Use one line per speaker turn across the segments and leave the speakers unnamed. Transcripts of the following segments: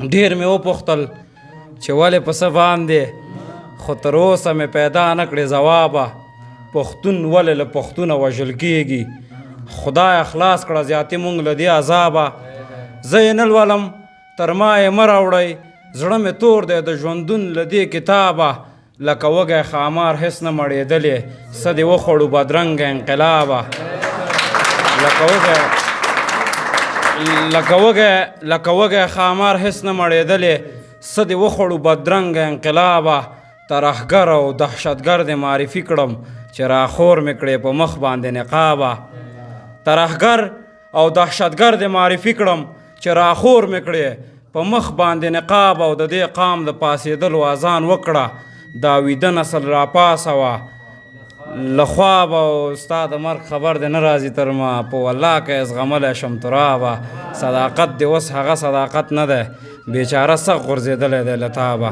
ډېر مې وپوښتل چې ولې په څه باندې، خو تر اوسه مې پیدا نه کړې ځوابه. پښتون ولې له پښتونه وژل کېږي؟ خدای خلاص کړه زیاتې مونږ له دې عذابه. زه یې نه لولم تر ما یې مه راوړئ، زړه مې تور دی د ژوندون له دې کتابه. لکه وږی ښامار هېڅ نه مړېدلې، څه دې وخوړو بدرنګه انقلابه. لکه وږی ښامار هېڅ نه مړېدلې، څه دې وخوړو بدرنګه انقلابه. ترهګر او دهشتګر دې معرفي کړم چې راخور مې کړې په مخ باندې نقابه. ترهګر او دهشتګر دې معرفي کړم چې راخور مې کړې په مخ باندې نقاب. او د دې قام د پاسېدلو اذان وکړه، دا ویده نسل راپاسوه له خوابه. او ستا د مرګ خبر دې نه راځي تر ما، په والله که یې زغملی شم ترابه. صداقت دې اوس هغه صداقت نه دی، بیچاره سخت غورځېدلی دی له تابه.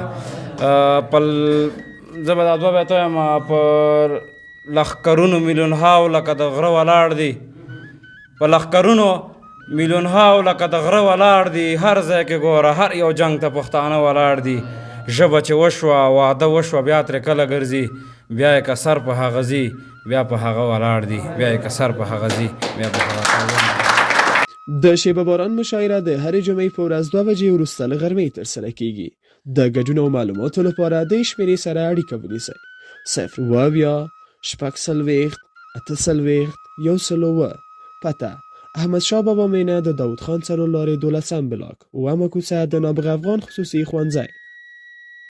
زه به دا دوه بیته وایم. په لښکرونو میلیون هاو لکه د غره ولاړ دي، په لښکرونو میلیون هاو لکه د غره ولاړ دي. هر ځای کې ګوره هر یو جنگ ته پښتانه ولاړ دي. ژبه چې وشوه واده وشوه بیا ترې کله ګرځي، بیا یې که سر په هغه ځي بیا په هغه ولاړ دي، بیا یې که سر په هغه ځي بیا په هغه.
د شیبه باران مشاعره د هرې جمعې په ورځ 2 بجې وروسته له غرمې ترسره کیږي. د ګډون او معلوماتو لپاره د شمیرې سره اړیکه ونیسئ: 0 6 48 101. پته: احمدشاه بابا مینه د داود خان څلور لارې 12 بلاک، 2 کوڅه د نابغه افغان خصوصي ښوونځی.